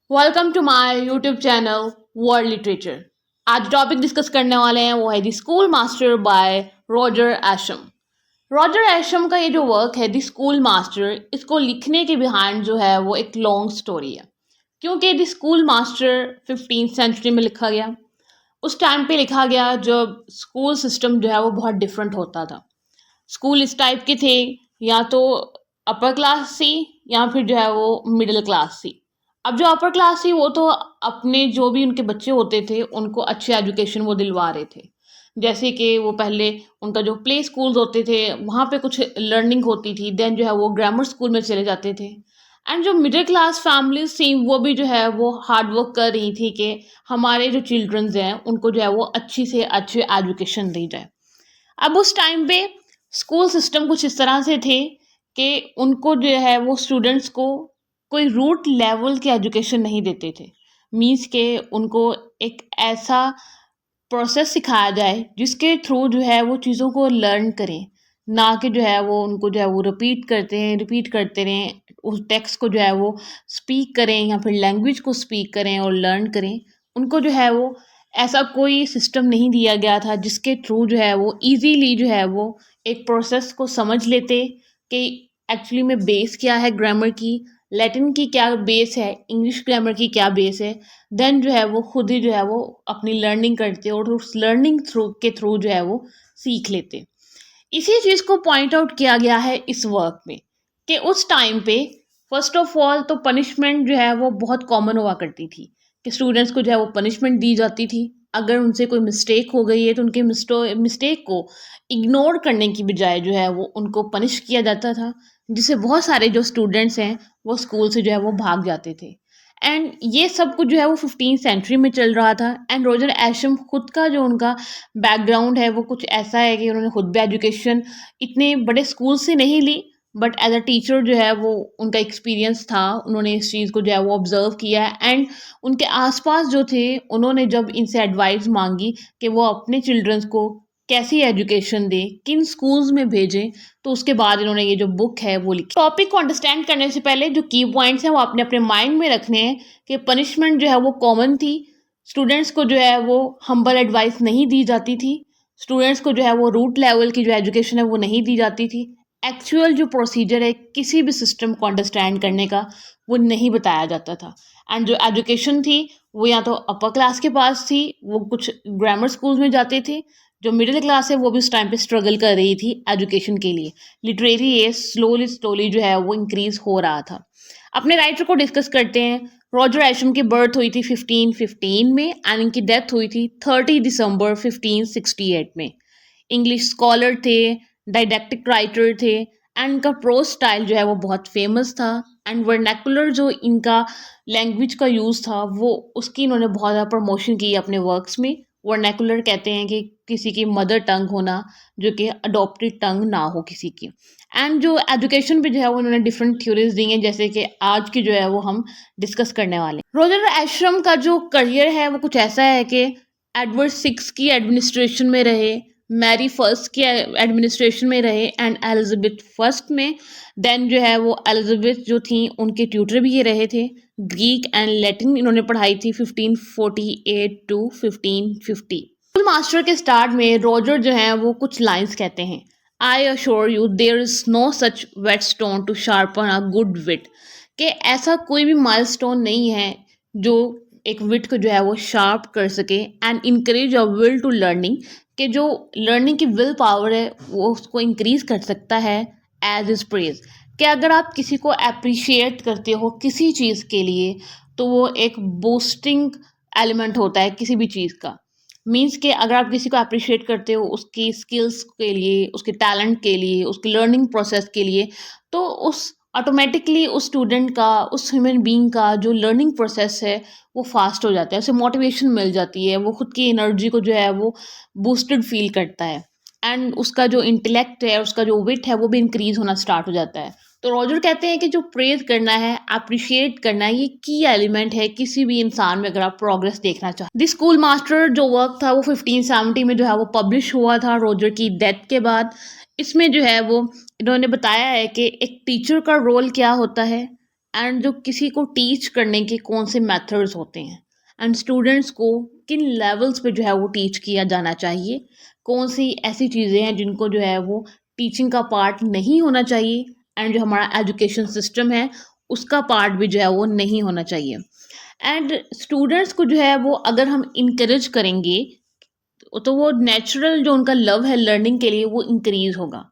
Welcome to my YouTube channel world literature. आज topic discuss करने वाले हैं वो है the schoolmaster by Roger Ascham. Roger Ascham का ये जो वर्क है द स्कूल मास्टर, इसको लिखने के बिहाइंड जो है वो एक लॉन्ग स्टोरी है। क्योंकि the school master 15th century में लिखा गया। उस टाइम पे लिखा गया जब स्कूल सिस्टम जो है वो बहुत डिफरेंट होता था। स्कूल इस टाइप के थे, या तो अपर क्लास थी या फिर जो है वो मिडिल क्लास थी। अब जो अपर क्लास थी वो तो अपने जो भी उनके बच्चे होते थे उनको अच्छे एजुकेशन वो दिलवा रहे थे। जैसे कि वो पहले उनका जो प्ले स्कूल्स होते थे वहाँ पे कुछ लर्निंग होती थी, देन जो है वो ग्रामर स्कूल में चले जाते थे। एंड जो मिडिल क्लास फैमिलीज थी वो भी जो है वो हार्ड वर्क कर रही थी कि हमारे जो चिल्ड्रंस हैं उनको जो है वो अच्छी से अच्छी एजुकेशन दी जाए। अब उस टाइम पे स्कूल सिस्टम कुछ इस तरह से थे कि उनको जो है वो स्टूडेंट्स को कोई रूट लेवल की एजुकेशन नहीं देते थे। मीन्स के उनको एक ऐसा प्रोसेस सिखाया जाए जिसके थ्रू जो है वो चीज़ों को लर्न करें, ना कि जो है वो उनको जो है वो रिपीट करते रहें, उस टेक्स्ट को जो है वो स्पीक करें या फिर लैंग्वेज को स्पीक करें और लर्न करें। उनको जो है वो ऐसा कोई सिस्टम नहीं दिया गया था जिसके थ्रू जो है वो इजीली जो है वो एक प्रोसेस को समझ लेते कि एक्चुअली में बेस क्या है ग्रामर की, लैटिन की क्या बेस है, इंग्लिश ग्रामर की क्या बेस है। देन जो है वो खुद ही जो है वो अपनी लर्निंग करते और उस लर्निंग थ्रू जो है वो सीख लेते। इसी चीज़ को पॉइंट आउट किया गया है इस वर्क में कि उस टाइम पे फर्स्ट ऑफ ऑल तो पनिशमेंट जो है वो बहुत कॉमन हुआ करती थी कि स्टूडेंट्स को जो है वो पनिशमेंट दी जाती थी। अगर उनसे कोई मिस्टेक हो गई है तो उनके मिस्टेक को इग्नोर करने की बजाय जो है वो उनको पनिश किया जाता था, जिससे बहुत सारे जो स्टूडेंट्स हैं वो स्कूल से जो है वो भाग जाते थे। एंड ये सब कुछ जो है वो 15th सेंचुरी में चल रहा था। एंड रॉजर एशम खुद का जो उनका बैकग्राउंड है वो कुछ ऐसा है कि उन्होंने खुद भी एजुकेशन इतने बड़े स्कूल से नहीं ली, बट एज अ टीचर जो है वो उनका एक्सपीरियंस था, उन्होंने इस चीज़ को जो है वो ऑब्जर्व किया एंड उनके आसपास जो थे उन्होंने जब इनसे एडवाइस मांगी कि वो अपने चिल्ड्रंस को कैसी एजुकेशन दें, किन स्कूल्स में भेजें, तो उसके बाद इन्होंने ये जो बुक है वो लिखी। टॉपिक को अंडरस्टैंड करने से पहले जो की पॉइंट्स हैं वो आपने अपने माइंड में रखने हैं कि पनिशमेंट जो है वो कॉमन थी। स्टूडेंट्स को जो है वो हम्बल एडवाइस नहीं दी जाती थी। स्टूडेंट्स को जो है वो रूट लेवल की जो एजुकेशन है वो नहीं दी जाती थी। एक्चुअल जो प्रोसीजर है किसी भी सिस्टम को अंडरस्टैंड करने का वो नहीं बताया जाता था। एंड जो एजुकेशन थी वो या तो अपर क्लास के पास थी, वो कुछ ग्रामर स्कूल्स में जाते थे। जो मिडिल क्लास है वो भी उस टाइम पे स्ट्रगल कर रही थी एजुकेशन के लिए। लिटरेरी ये स्लोली स्लोली जो है वो इंक्रीज हो रहा था। अपने राइटर को डिस्कस करते हैं। रॉजर एशम की बर्थ हुई थी 1515 में एंड इनकी डेथ हुई थी 30 दिसंबर 1568 में। इंग्लिश स्कॉलर थे, डायडेक्टिक राइटर थे एंड इनका प्रोज स्टाइल जो है वो बहुत फेमस था। एंड वर्नैकुलर जो इनका लैंग्वेज का यूज़ था वो उसकी इन्होंने बहुत ज़्यादा प्रमोशन की अपने वर्क्स में। वर्नैकुलर कहते हैं कि किसी की मदर टंग होना जो कि अडॉप्टेड टंग ना हो किसी की। एंड जो एजुकेशन पे जो है वो उन्होंने डिफरेंट थ्योरीज दी हैं, जैसे कि आज की जो है वो हम डिस्कस करने वाले हैं। रॉजर एशम का जो करियर है वो कुछ ऐसा है कि एडवर्ड सिक्स की एडमिनिस्ट्रेशन में रहे, मैरी फर्स्ट की एडमिनिस्ट्रेशन में रहे एंड एलिजाबेथ फर्स्ट में। देन जो है वो एलिजाबेथ जो थी उनके ट्यूटर भी ये रहे थे। ग्रीक एंड लैटिन इन्होंने पढ़ाई थी 1548 टू 1550। स्कूल मास्टर के स्टार्ट में रॉजर जो है वो कुछ लाइंस कहते हैं। I assure you there is no such whetstone to sharpen a good wit, कि ऐसा कोई भी माइलस्टोन नहीं है जो एक विट को जो है वो शार्प कर सके and encourage a will to learning, कि जो लर्निंग की विल पावर है वो उसको इंक्रीज कर सकता है एज इज प्रेज। कि अगर आप किसी को अप्रिशिएट करते हो किसी चीज़ के लिए तो वो एक बूस्टिंग एलिमेंट होता है किसी भी चीज़ का। मीन्स कि अगर आप किसी को अप्रिशिएट करते हो उसकी स्किल्स के लिए, उसके टैलेंट के लिए, उसके लर्निंग प्रोसेस के लिए, तो उस ऑटोमेटिकली उस स्टूडेंट का, उस ह्यूमन बीइंग का जो लर्निंग प्रोसेस है वो फास्ट हो जाता है, उसे मोटिवेशन मिल जाती है, वो खुद की एनर्जी को जो है वो बूस्टेड फील करता है एंड उसका जो इंटेलेक्ट है, उसका जो विट है वो भी इंक्रीज होना स्टार्ट हो जाता है। तो रॉजर कहते हैं कि जो प्रेज करना है, अप्रिशिएट करना है, ये की एलिमेंट है किसी भी इंसान में अगर आप प्रोग्रेस देखना चाहते। द स्कूल मास्टर जो वर्क था वो 1570 में जो है वो पब्लिश हुआ था रॉजर की डेथ के बाद। इसमें जो है वो इन्होंने बताया है कि एक टीचर का रोल क्या होता है, एंड जो किसी को टीच करने के कौन से मेथड्स होते हैं एंड स्टूडेंट्स को किन लेवल्स पे जो है वो टीच किया जाना चाहिए, कौन सी ऐसी चीज़ें हैं जिनको जो है वो टीचिंग का पार्ट नहीं होना चाहिए एंड जो हमारा एजुकेशन सिस्टम है उसका पार्ट भी जो है वो नहीं होना चाहिए। एंड स्टूडेंट्स को जो है वो अगर हम इनकरेज करेंगे तो वो नेचुरल जो उनका लव है लर्निंग के लिए वो इंक्रीज होगा।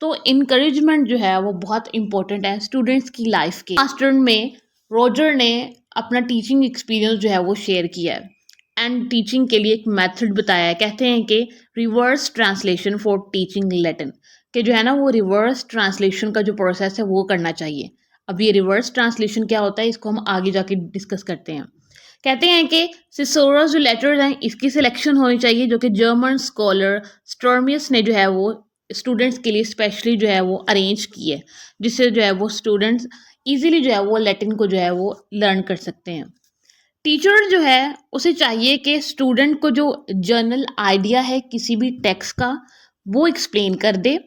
तो इनकरेजमेंट जो है वो बहुत इंपॉर्टेंट है स्टूडेंट्स की लाइफ के। लास्ट टर्न में रॉजर ने अपना टीचिंग एक्सपीरियंस जो है वो शेयर किया है एंड टीचिंग के लिए एक मेथड बताया है। कहते हैं कि reverse translation for teaching Latin, कि जो है ना वो रिवर्स ट्रांसलेशन का जो प्रोसेस है वो करना चाहिए। अब ये रिवर्स ट्रांसलेशन क्या होता है इसको हम आगे जाके डिस्कस करते हैं। कहते हैं कि सिसोरस जो लेटर्स हैं इसकी सिलेक्शन होनी चाहिए जो कि जर्मन स्कॉलर स्टर्मियस ने जो है वो स्टूडेंट्स के लिए स्पेशली जो है वो अरेंज की है, जिससे जो है वो स्टूडेंट्स इजीली जो है वो लैटिन को जो है वो लर्न कर सकते हैं। टीचर जो है उसे चाहिए कि स्टूडेंट को जो जनरल आइडिया है किसी भी टेक्स्ट का वो एक्सप्लेन कर दे।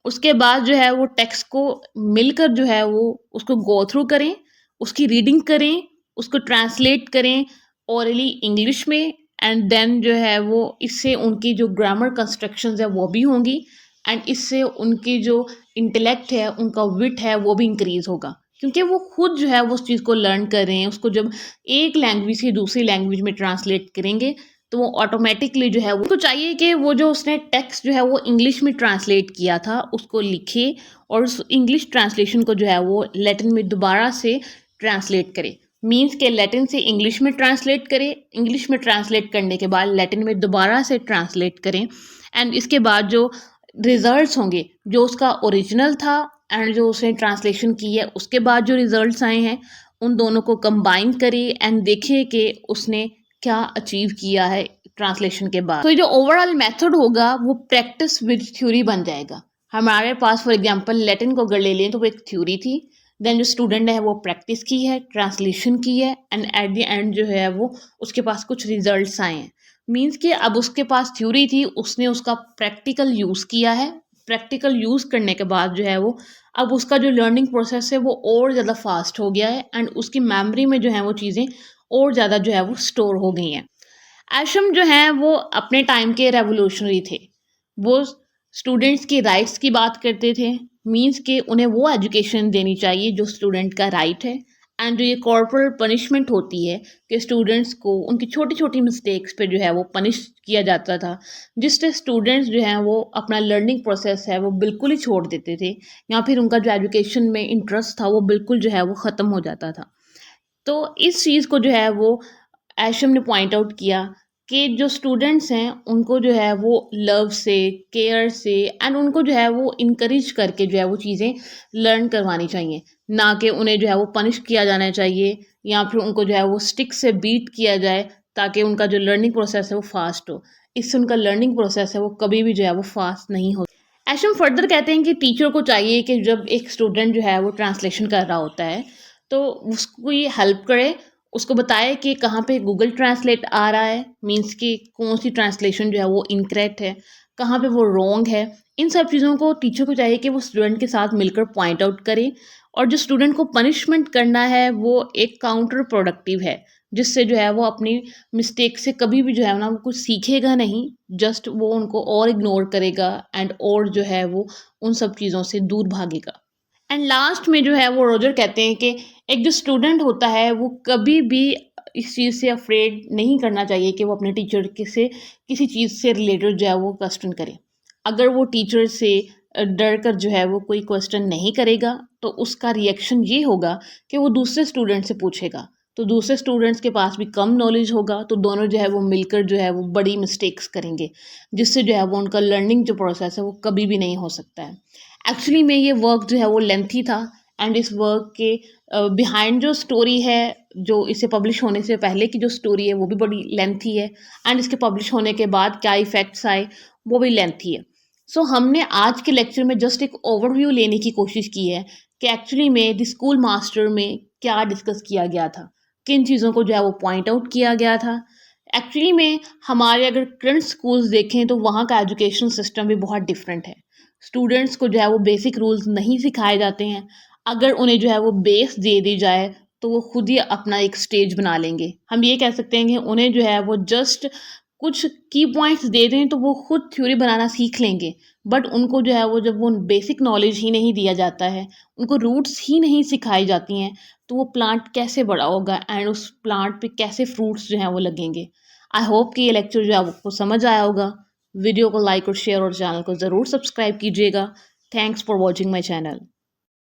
उसके बाद जो है वो टेक्स्ट को मिलकर जो है वो उसको गो थ्रू करें, उसकी रीडिंग करें, उसको ट्रांसलेट करें ओरली इंग्लिश में एंड देन जो है वो इससे उनकी जो ग्रामर कंस्ट्रक्शंस है वो भी होंगी एंड इससे उनकी जो इंटेलेक्ट है उनका विट है वो भी इंक्रीज होगा, क्योंकि वो खुद जो है वो उस चीज़ को लर्न कर रहे हैं। उसको जब एक लैंग्वेज से दूसरी लैंग्वेज में ट्रांसलेट करेंगे तो वो ऑटोमेटिकली जो है वो उनको चाहिए कि वो जो उसने टेक्स्ट जो है वो इंग्लिश में ट्रांसलेट किया था उसको लिखे और उस इंग्लिश ट्रांसलेशन को जो है वो लैटिन में दोबारा से ट्रांसलेट करे। मीन्स के लैटिन से इंग्लिश में ट्रांसलेट करें, इंग्लिश में ट्रांसलेट करने के बाद लैटिन में दोबारा से ट्रांसलेट करें एंड इसके बाद जो रिजल्ट्स होंगे जो उसका ओरिजिनल था एंड जो उसने ट्रांसलेशन की है उसके बाद जो रिजल्ट्स आए हैं उन दोनों को कंबाइन करिए एंड देखिए कि उसने क्या अचीव किया है ट्रांसलेशन के बाद। तो ये जो ओवरऑल मेथड होगा वो प्रैक्टिस विद थ्योरी बन जाएगा। हमारे पास फॉर एग्जांपल लैटिन को अगर ले लें तो वो एक थ्योरी थी, देन जो स्टूडेंट है वो प्रैक्टिस की है, ट्रांसलेशन की है एंड एट द एंड जो है वो उसके पास कुछ रिजल्ट्स आए हैं। मीन्स कि अब उसके पास थ्योरी थी, उसने उसका प्रैक्टिकल यूज़ किया है। प्रैक्टिकल यूज़ करने के बाद जो है वो अब उसका जो लर्निंग प्रोसेस है वो और ज़्यादा फास्ट हो गया है एंड उसकी मेमोरी में जो है वो चीज़ें और ज़्यादा जो है वो स्टोर हो गई हैं। एशम जो हैं वो अपने टाइम के रेवोल्यूशनरी थे। वो स्टूडेंट्स की राइट्स की बात करते थे, मींस कि उन्हें वो एजुकेशन देनी चाहिए जो स्टूडेंट का राइट है एंड जो ये कॉर्पोरल पनिशमेंट होती है कि स्टूडेंट्स को उनकी छोटी छोटी मिस्टेक्स पे जो है वो पनिश किया जाता था, जिससे स्टूडेंट्स जो हैं वो अपना लर्निंग प्रोसेस है वो बिल्कुल ही छोड़ देते थे या फिर उनका जो एजुकेशन में इंटरेस्ट था वो बिल्कुल जो है वो ख़त्म हो जाता था। तो इस चीज़ को जो है वो एशम ने पॉइंट आउट किया कि जो स्टूडेंट्स हैं उनको जो है वो लव से, केयर से एंड उनको जो है वो इनकरेज करके जो है वो चीज़ें लर्न करवानी चाहिए, ना कि उन्हें जो है वो पनिश किया जाना चाहिए या फिर उनको जो है वो स्टिक से बीट किया जाए ताकि उनका जो लर्निंग प्रोसेस है वो फास्ट हो। इससे उनका लर्निंग प्रोसेस है वो कभी भी जो है वो फास्ट नहीं हो। एशम फर्दर कहते हैं कि टीचर को चाहिए कि जब एक स्टूडेंट जो है वो ट्रांसलेशन कर रहा होता है तो उसको ये हेल्प करे, उसको बताए कि कहाँ पे गूगल ट्रांसलेट आ रहा है, मीन्स कि कौन सी ट्रांसलेशन जो है वो इनकरेक्ट है, कहाँ पे वो रॉन्ग है। इन सब चीज़ों को टीचर को चाहिए कि वो स्टूडेंट के साथ मिलकर पॉइंट आउट करे और जो स्टूडेंट को पनिशमेंट करना है वो एक काउंटर प्रोडक्टिव है, जिससे जो है वो अपनी मिस्टेक से कभी भी जो है ना वो कुछ सीखेगा नहीं, जस्ट वो उनको और इग्नोर करेगा एंड और जो है वो उन सब चीज़ों से दूर भागेगा। एंड लास्ट में जो है वो रोजर कहते हैं कि एक जो स्टूडेंट होता है वो कभी भी इस चीज़ से अफ्रेड नहीं करना चाहिए कि वो अपने टीचर के से किसी चीज़ से रिलेटेड जो है वो क्वेश्चन करे। अगर वो टीचर से डर कर जो है वो कोई क्वेश्चन नहीं करेगा तो उसका रिएक्शन ये होगा कि वो दूसरे स्टूडेंट से पूछेगा, तो दूसरे स्टूडेंट्स के पास भी कम नॉलेज होगा तो दोनों जो है वो मिलकर जो है वो बड़ी मिस्टेक्स करेंगे, जिससे जो है वो उनका लर्निंग जो प्रोसेस है वो कभी भी नहीं हो सकता है। एक्चुअली में ये वर्क जो है वो लेंथी था एंड इस वर्क के बिहाइंड जो स्टोरी है, जो इसे पब्लिश होने से पहले की जो स्टोरी है वो भी बड़ी लेंथी है एंड इसके पब्लिश होने के बाद क्या इफ़ेक्ट्स आए वो भी लेंथी है। सो हमने आज के लेक्चर में जस्ट एक ओवरव्यू लेने की कोशिश की है कि एक्चुअली में द स्कूल मास्टर में क्या डिस्कस किया गया था, किन चीज़ों को जो है वो पॉइंट आउट किया गया था। एक्चुअली में हमारे अगर करंट स्कूल्स देखें तो वहाँ का एजुकेशन सिस्टम भी बहुत डिफरेंट है। स्टूडेंट्स को जो है वो बेसिक रूल्स नहीं सिखाए जाते हैं। अगर उन्हें जो है वो बेस दे दी जाए तो वो खुद ही अपना एक स्टेज बना लेंगे। हम ये कह सकते हैं कि उन्हें जो है वो जस्ट कुछ की पॉइंट्स दे दें तो वो खुद थ्योरी बनाना सीख लेंगे। बट उनको जो है वो जब वो बेसिक नॉलेज ही नहीं दिया जाता है, उनको रूट्स ही नहीं सिखाई जाती हैं, तो वो प्लांट कैसे बड़ा होगा एंड उस प्लांट पे कैसे फ्रूट्स जो हैं वो लगेंगे। आई होप कि ये लेक्चर जो है आपको समझ आया होगा। वीडियो को लाइक और शेयर और चैनल को ज़रूर सब्सक्राइब कीजिएगा। Thanks for watching my channel.